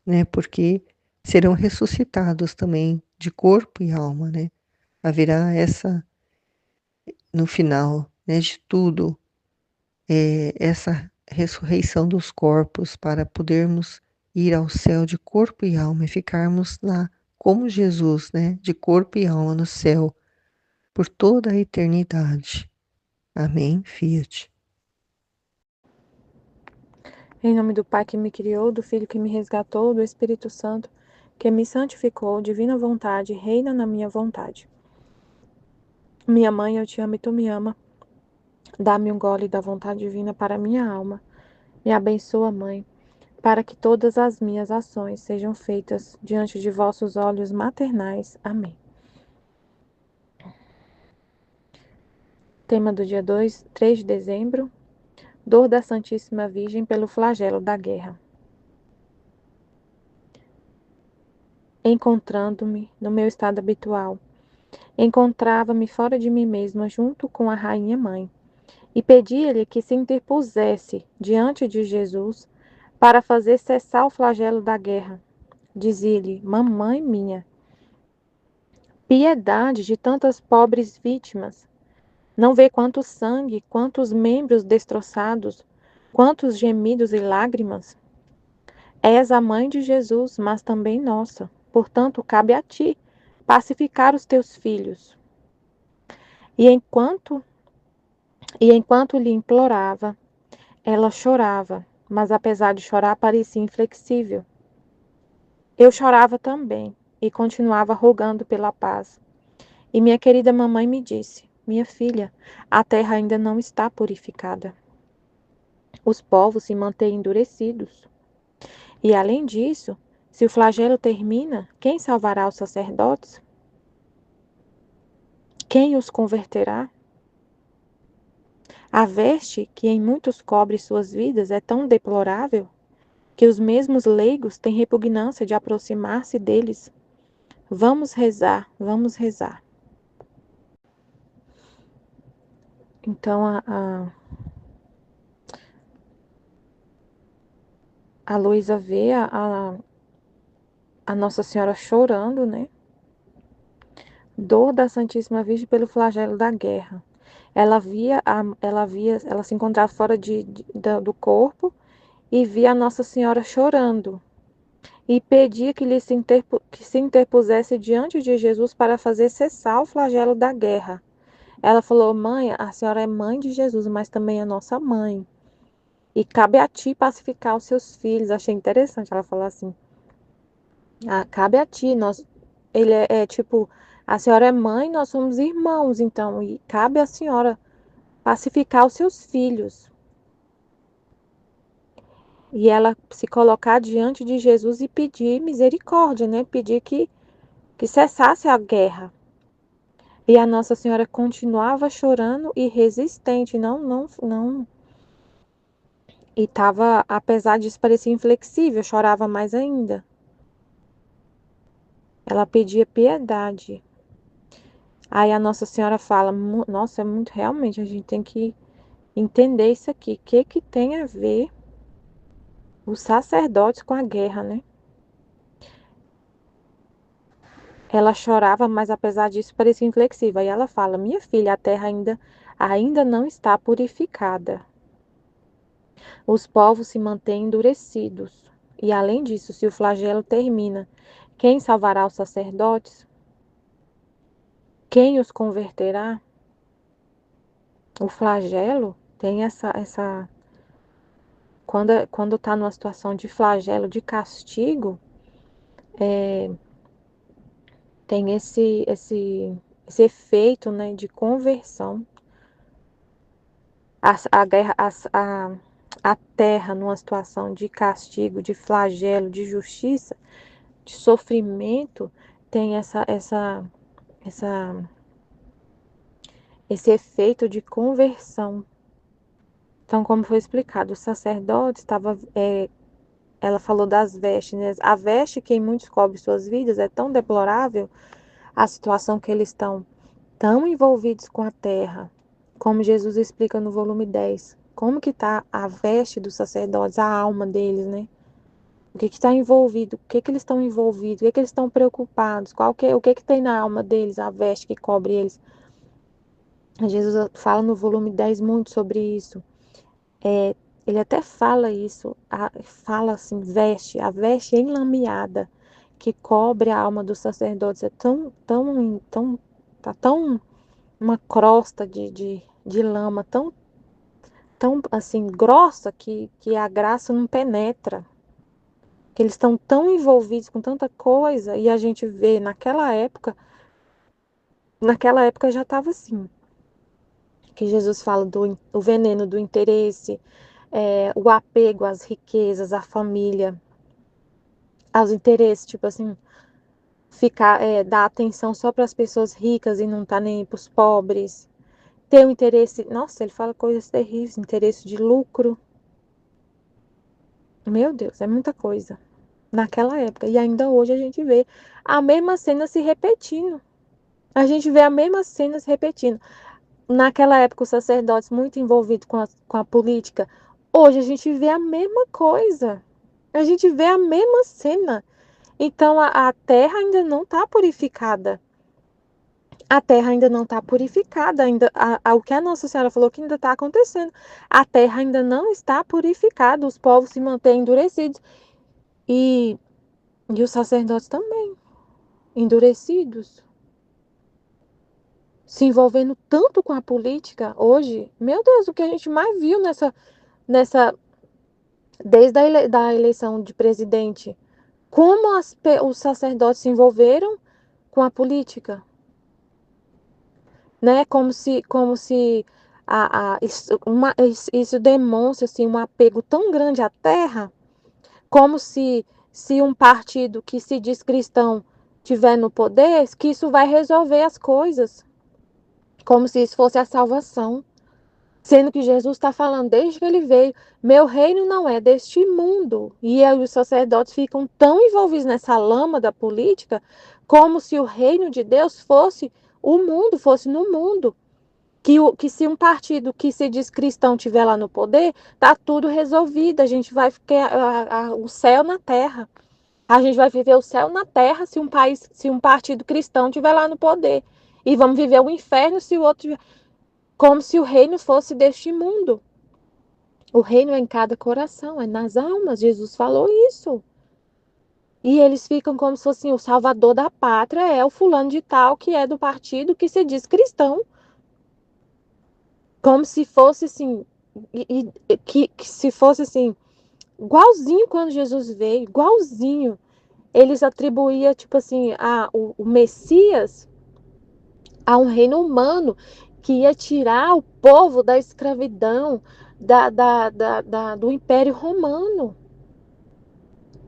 né? Porque serão ressuscitados também de corpo e alma, né? Haverá essa, no final, né, de tudo, essa ressurreição dos corpos para podermos ir ao céu de corpo e alma e ficarmos lá como Jesus, né, de corpo e alma no céu por toda a eternidade. Amém. Fiat. Em nome do Pai que me criou, do Filho que me resgatou, do Espírito Santo que me santificou, divina vontade, reina na minha vontade. Minha mãe, eu te amo e tu me ama. Dá-me um gole da vontade divina para minha alma. Me abençoa, mãe, para que todas as minhas ações sejam feitas diante de vossos olhos maternais. Amém. Tema do dia 3 de dezembro, dor da Santíssima Virgem pelo flagelo da guerra. Encontrando-me no meu estado habitual, encontrava-me fora de mim mesma junto com a Rainha Mãe, e pedia-lhe que se interpusesse diante de Jesus para fazer cessar o flagelo da guerra. Dizia-lhe: Mamãe minha, piedade de tantas pobres vítimas. Não vê quanto sangue, quantos membros destroçados, quantos gemidos e lágrimas? És a mãe de Jesus, mas também nossa. Portanto, cabe a ti pacificar os teus filhos. E enquanto lhe implorava, ela chorava, mas apesar de chorar, parecia inflexível. Eu chorava também e continuava rogando pela paz. E minha querida mamãe me disse: Minha filha, a terra ainda não está purificada. Os povos se mantêm endurecidos. E além disso, se o flagelo termina, quem salvará os sacerdotes? Quem os converterá? A veste que em muitos cobre suas vidas é tão deplorável que os mesmos leigos têm repugnância de aproximar-se deles. Vamos rezar, vamos rezar. Então a Luísa vê a Nossa Senhora chorando, né? Dor da Santíssima Virgem pelo flagelo da guerra. Ela se encontrava fora do corpo e via a Nossa Senhora chorando e pedia que se interpusesse diante de Jesus para fazer cessar o flagelo da guerra. Ela falou: Mãe, a senhora é mãe de Jesus, mas também é nossa mãe. E cabe a ti pacificar os seus filhos. Achei interessante ela falar assim. Cabe a ti. Ele é tipo, a senhora é mãe, nós somos irmãos, então, e cabe a senhora pacificar os seus filhos. E ela se colocar diante de Jesus e pedir misericórdia, né? Pedir que cessasse a guerra. E a Nossa Senhora continuava chorando e resistente, não. E estava, apesar disso, parecia inflexível, chorava mais ainda. Ela pedia piedade. Aí a Nossa Senhora fala: Nossa, é muito, realmente, a gente tem que entender isso aqui. O que que tem a ver os sacerdotes com a guerra, né? Ela chorava, mas apesar disso parecia inflexível. Aí ela fala: Minha filha, a terra ainda não está purificada. Os povos se mantêm endurecidos. E além disso, se o flagelo termina, quem salvará os sacerdotes? Quem os converterá? O flagelo tem quando está numa situação de flagelo, de castigo, tem esse efeito, né, de conversão. A guerra, a terra numa situação de castigo, de flagelo, de justiça, de sofrimento, tem essa, esse efeito de conversão. Então, como foi explicado, o sacerdote estava, ela falou das vestes, né? A veste que em muitos cobre suas vidas é tão deplorável, a situação que eles estão tão envolvidos com a terra, como Jesus explica no volume 10. Como que está a veste dos sacerdotes, a alma deles, né? O que está envolvido, o que que eles estão envolvidos, o que que eles estão preocupados, o que que tem na alma deles, a veste que cobre eles. Jesus fala no volume 10 muito sobre isso. Ele até fala isso, fala assim, a veste enlameada que cobre a alma dos sacerdotes é tá tão uma crosta de lama tão assim grossa que a graça não penetra. Que eles estão tão envolvidos com tanta coisa e a gente vê naquela época já estava assim, que Jesus fala do o veneno do interesse, o apego às riquezas, à família, aos interesses, tipo assim, dar atenção só para as pessoas ricas e não tá nem para os pobres. Ter um interesse, nossa, ele fala coisas terríveis, interesse de lucro. Meu Deus, é muita coisa naquela época. E ainda hoje a gente vê a mesma cena se repetindo. A gente vê a mesma cena se repetindo. Naquela época, os sacerdotes muito envolvidos com a política. Hoje a gente vê a mesma coisa. A gente vê a mesma cena. Então a terra ainda não está purificada. A terra ainda não está purificada. O que a Nossa Senhora falou que ainda está acontecendo. A terra ainda não está purificada. Os povos se mantêm endurecidos. E, e os sacerdotes também, endurecidos. Se envolvendo tanto com a política hoje. Meu Deus, o que a gente mais viu nessa desde da eleição de presidente, como os sacerdotes se envolveram com a política, né? Como se isso demonstra assim, um apego tão grande à terra, como se um partido que se diz cristão tiver no poder, que isso vai resolver as coisas, como se isso fosse a salvação. Sendo que Jesus está falando desde que ele veio, meu reino não é deste mundo. E aí os sacerdotes ficam tão envolvidos nessa lama da política, como se o reino de Deus fosse o mundo, fosse no mundo. Que se um partido que se diz cristão tiver lá no poder, tá tudo resolvido. A gente vai ficar o céu na terra. A gente vai viver o céu na terra se um partido cristão tiver lá no poder. E vamos viver o inferno se o outro como se o reino fosse deste mundo. O reino é em cada coração, é nas almas. Jesus falou isso. E eles ficam como se fosse o salvador da pátria, é o fulano de tal que é do partido que se diz cristão. Como se fosse assim, que se fosse assim, igualzinho quando Jesus veio, igualzinho. Eles atribuíam, tipo assim, o Messias a um reino humano que ia tirar o povo da escravidão do Império Romano.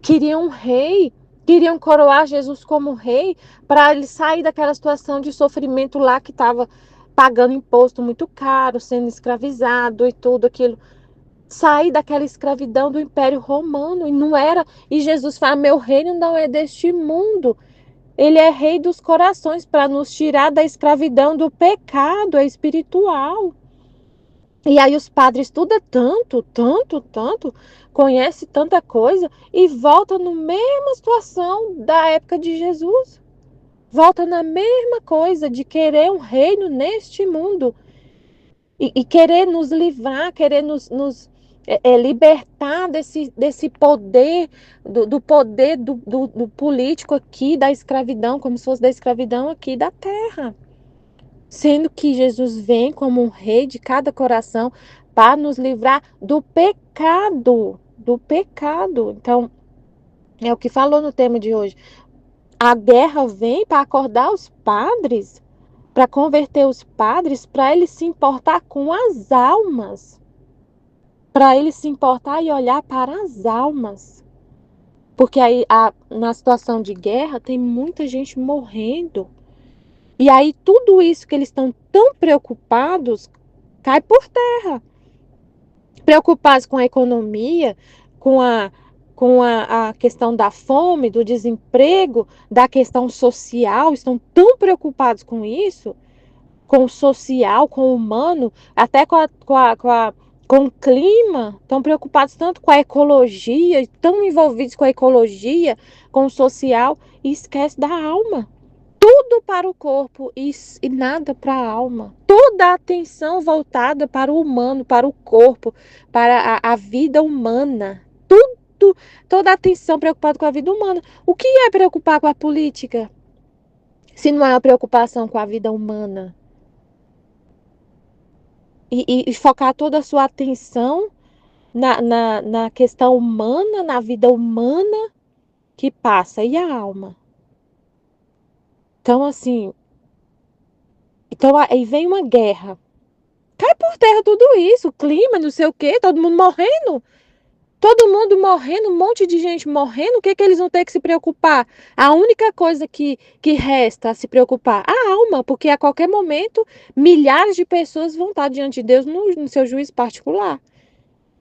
Queriam um rei, queriam coroar Jesus como rei para ele sair daquela situação de sofrimento lá que estava pagando imposto muito caro, sendo escravizado e tudo aquilo. Sair daquela escravidão do Império Romano e não era. E Jesus fala: meu reino não é deste mundo. Ele é rei dos corações para nos tirar da escravidão do pecado, é espiritual. E aí os padres estuda tanto, tanto, tanto, conhece tanta coisa e volta na mesma situação da época de Jesus. Volta na mesma coisa de querer um reino neste mundo e querer nos livrar, querer nos libertar desse poder, do poder do político aqui, da escravidão, como se fosse da escravidão aqui da terra. Sendo que Jesus vem como um rei de cada coração para nos livrar do pecado, do pecado. Então, é o que falou no tema de hoje. A guerra vem para acordar os padres, para converter os padres, para eles se importar com as almas, para eles se importar e olhar para as almas. Porque aí, na situação de guerra, tem muita gente morrendo. E aí, tudo isso que eles estão tão preocupados cai por terra. Preocupados com a economia, com a questão da fome, do desemprego, da questão social, estão tão preocupados com isso, com o social, com o humano, até com o clima, estão preocupados tanto com a ecologia, tão envolvidos com a ecologia, com o social, e esquece da alma. Tudo para o corpo e nada para a alma. Toda a atenção voltada para o humano, para o corpo, para a vida humana. Toda a atenção preocupada com a vida humana. O que é preocupar com a política? Se não é uma preocupação com a vida humana. E focar toda a sua atenção na questão humana, na vida humana que passa. E a alma? Então, assim, aí vem uma guerra. Cai por terra tudo isso, clima, não sei o quê, todo mundo morrendo. Todo mundo morrendo, um monte de gente morrendo, o que, que eles vão ter que se preocupar? A única coisa que resta a se preocupar, a alma, porque a qualquer momento milhares de pessoas vão estar diante de Deus no seu juízo particular.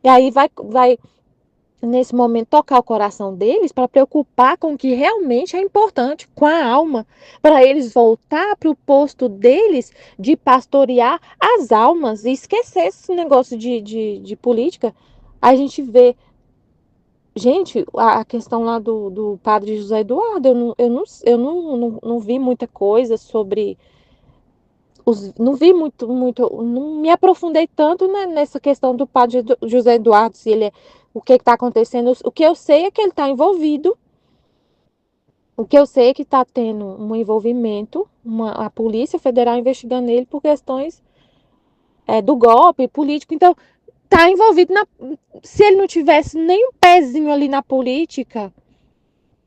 E aí vai, nesse momento, tocar o coração deles para preocupar com o que realmente é importante, com a alma, para eles voltar para o posto deles de pastorear as almas e esquecer esse negócio de política. A gente vê. Gente, a questão lá do padre José Eduardo, eu não vi muita coisa sobre. Não vi muito, não me aprofundei tanto, né, nessa questão do padre José Eduardo, se ele é, o que está acontecendo. O que eu sei é que ele está envolvido, o que eu sei é que está tendo um envolvimento, a Polícia Federal investigando ele por questões do golpe político. Então, está envolvido na. Se ele não tivesse nem um pezinho ali na política.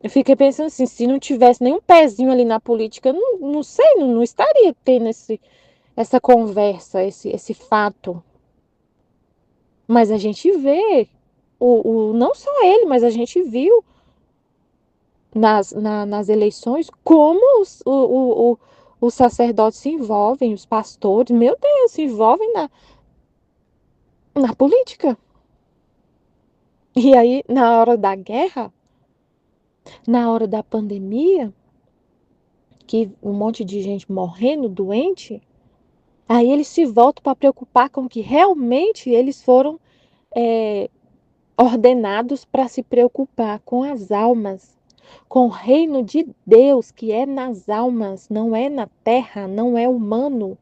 Eu fiquei pensando assim, se não tivesse nenhum pezinho ali na política, eu não sei, não estaria tendo essa conversa, esse fato. Mas a gente vê, não só ele, mas a gente viu nas eleições como os sacerdotes se envolvem, os pastores, meu Deus, se envolvem na política. E aí, na hora da guerra, na hora da pandemia, que um monte de gente morrendo, doente, aí eles se voltam para preocupar com que realmente eles foram ordenados para se preocupar com as almas, com o reino de Deus que é nas almas, não é na terra, não é humano.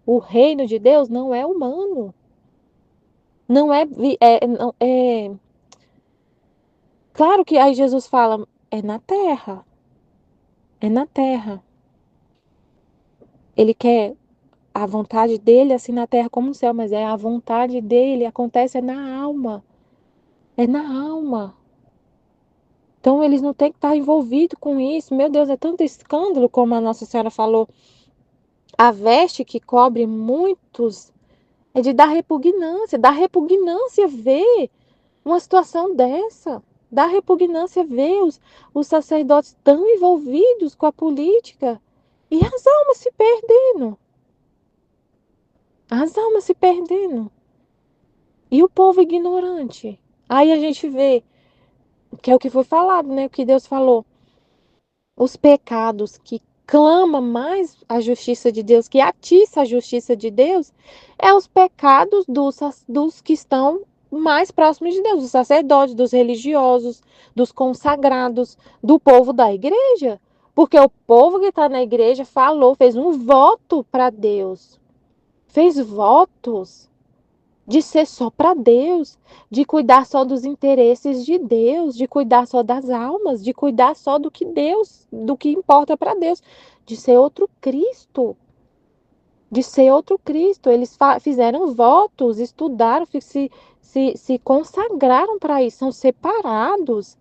O reino de Deus não é humano. Não é, não, claro que aí Jesus fala, é na terra, é na terra. Ele quer a vontade dele assim na terra como no céu, mas é a vontade dele, acontece na alma. É na alma. Então, eles não têm que estar envolvidos com isso. Meu Deus, é tanto escândalo, como a Nossa Senhora falou. A veste que cobre muitos é de dar repugnância. Dá repugnância ver uma situação dessa. Dá repugnância ver os sacerdotes tão envolvidos com a política e as almas se perdendo. As almas se perdendo. E o povo ignorante. Aí a gente vê, que é o que foi falado, né? O que Deus falou. Os pecados que clama mais a justiça de Deus, que atiça a justiça de Deus, é os pecados dos que estão mais próximos de Deus, dos sacerdotes, dos religiosos, dos consagrados, do povo da igreja. Porque o povo que está na igreja falou, fez um voto para Deus, fez votos de ser só para Deus, de cuidar só dos interesses de Deus, de cuidar só das almas, de cuidar só do que Deus, do que importa para Deus, de ser outro Cristo, de ser outro Cristo. Eles fizeram votos, estudaram, se consagraram para isso, são separados.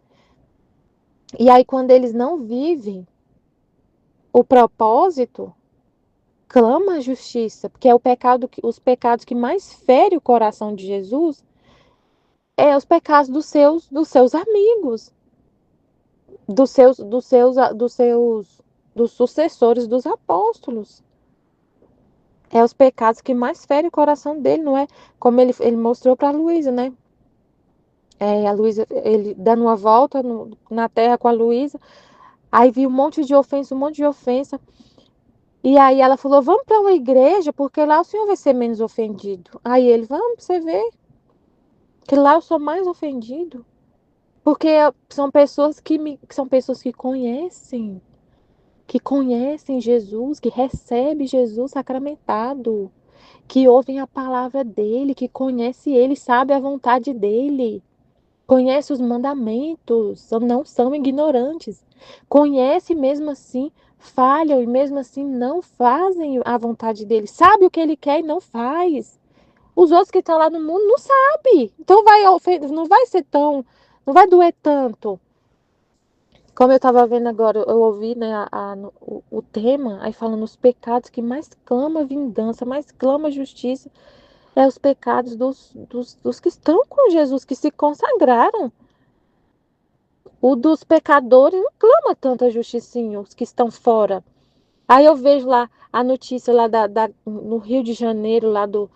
E aí, quando eles não vivem o propósito, clama a justiça, porque é os pecados que mais ferem o coração de Jesus os pecados dos seus amigos, dos sucessores dos apóstolos. É os pecados que mais ferem o coração dele, não é? Como ele mostrou para a Luísa, né? A Luísa, ele dando uma volta na terra com a Luísa, aí viu um monte de ofensa, um monte de ofensa. E aí ela falou, vamos para uma igreja, porque lá o senhor vai ser menos ofendido. Aí ele, vamos pra você ver, que lá eu sou mais ofendido. Porque são pessoas que conhecem Jesus, que recebem Jesus sacramentado, que ouvem a palavra dele, que conhece ele, sabe a vontade dele, conhece os mandamentos, não são ignorantes, conhece mesmo assim, falham e mesmo assim não fazem a vontade dele, sabe o que ele quer e não faz. Os outros que estão lá no mundo não sabem, então não vai ser tão, não vai doer tanto. Como eu estava vendo agora, eu ouvi, né, o tema, aí falando os pecados que mais clama vingança, mais clama justiça. É os pecados dos que estão com Jesus, que se consagraram. O dos pecadores não clama tanta justiça, sim, os que estão fora. Aí eu vejo lá a notícia lá no Rio de Janeiro, lá do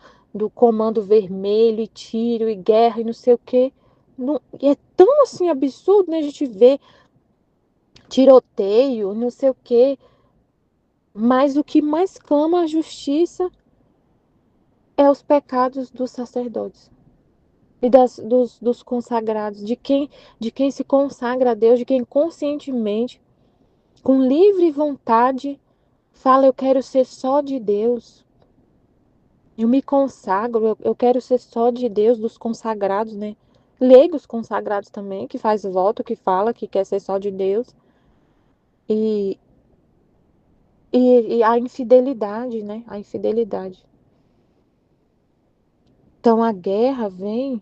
Comando Vermelho, e tiro, e guerra, e não sei o quê. Não, e é tão assim absurdo, né? A gente vê tiroteio, não sei o quê. Mas o que mais clama a justiça é os pecados dos sacerdotes e dos consagrados, de quem se consagra a Deus, de quem conscientemente, com livre vontade, fala: eu quero ser só de Deus. Eu me consagro, eu quero ser só de Deus, dos consagrados, né? Leigos consagrados também, que faz voto, que fala que quer ser só de Deus. E, e a infidelidade, né? A infidelidade. Então a guerra vem,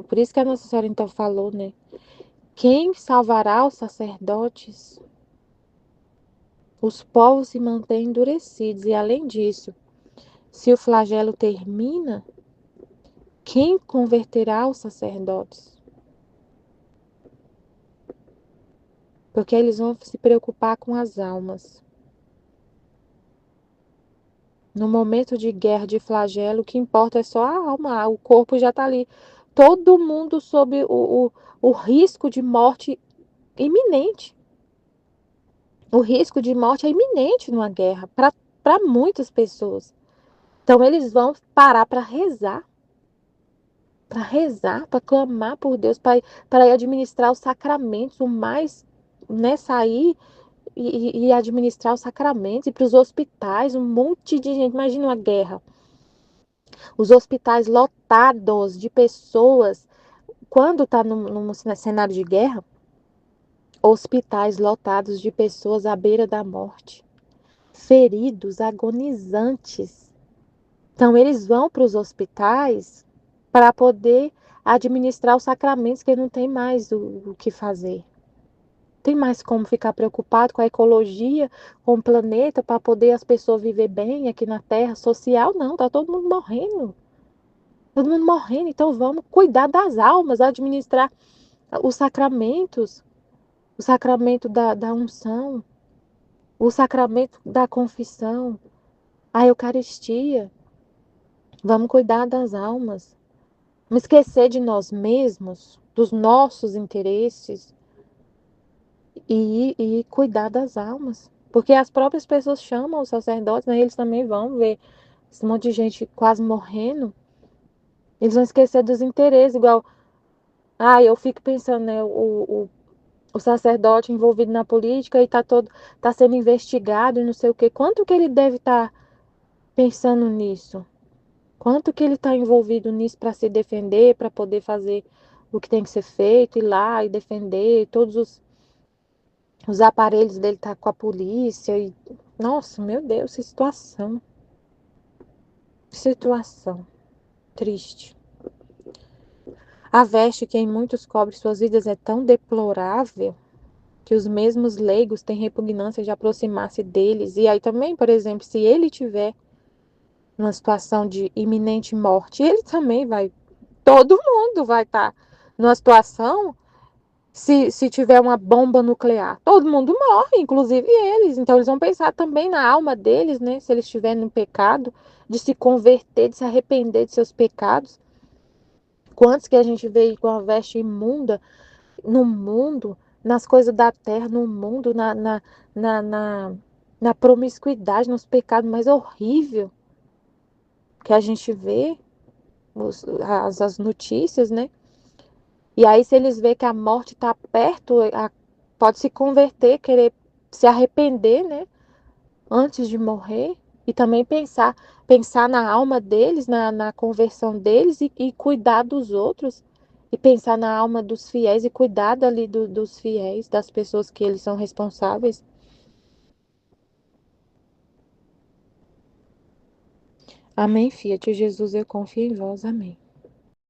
por isso que a Nossa Senhora então falou, né? Quem salvará os sacerdotes? Os povos se mantêm endurecidos. E além disso, se o flagelo termina, quem converterá os sacerdotes? Porque eles vão se preocupar com as almas. No momento de guerra, de flagelo, o que importa é só a alma, o corpo já está ali. Todo mundo sob o risco de morte iminente. O risco de morte é iminente numa guerra para muitas pessoas. Então eles vão parar para rezar, para clamar por Deus, para ir administrar os sacramentos, o mais, né, sair e administrar os sacramentos, e para os hospitais, um monte de gente. Imagina uma guerra. Os hospitais lotados de pessoas. Quando está num cenário de guerra, hospitais lotados de pessoas à beira da morte, feridos, agonizantes. Então, eles vão para os hospitais para poder administrar os sacramentos, que não tem mais o que fazer. Tem mais como ficar preocupado com a ecologia, com o planeta, para poder as pessoas viver bem aqui na Terra. Social, não, tá todo mundo morrendo. Todo mundo morrendo, então vamos cuidar das almas, administrar os sacramentos, o sacramento da unção, o sacramento da confissão, a Eucaristia. Vamos cuidar das almas. Não esquecer de nós mesmos, dos nossos interesses e cuidar das almas. Porque as próprias pessoas chamam os sacerdotes, né? Eles também vão ver esse monte de gente quase morrendo. Eles vão esquecer dos interesses, igual. Ah, eu fico pensando, né? O sacerdote envolvido na política e tá sendo investigado e não sei o quê. Quanto que ele deve estar pensando nisso? Quanto que ele está envolvido nisso para se defender, para poder fazer o que tem que ser feito, ir lá e defender, todos os aparelhos dele tá com a polícia e nossa, meu Deus, que situação. Que situação triste. A veste que em muitos cobre suas vidas é tão deplorável que os mesmos leigos têm repugnância de aproximar-se deles. E aí também, por exemplo, se ele tiver numa situação de iminente morte, ele também vai, todo mundo vai estar numa situação, se tiver uma bomba nuclear, todo mundo morre, inclusive eles. Então eles vão pensar também na alma deles, né? Se eles estiverem no pecado, de se converter, de se arrepender de seus pecados. Quantos que a gente vê com a veste imunda no mundo, nas coisas da terra, no mundo, na, na, na promiscuidade, nos pecados mais horríveis que a gente vê, as notícias, né? E aí, se eles vê que a morte está perto, pode se converter, querer se arrepender, né? Antes de morrer. E também pensar na alma deles, na conversão deles e cuidar dos outros. E pensar na alma dos fiéis e cuidar dali dos fiéis, das pessoas que eles são responsáveis. Amém, Fiat Jesus, eu confio em vós. Amém.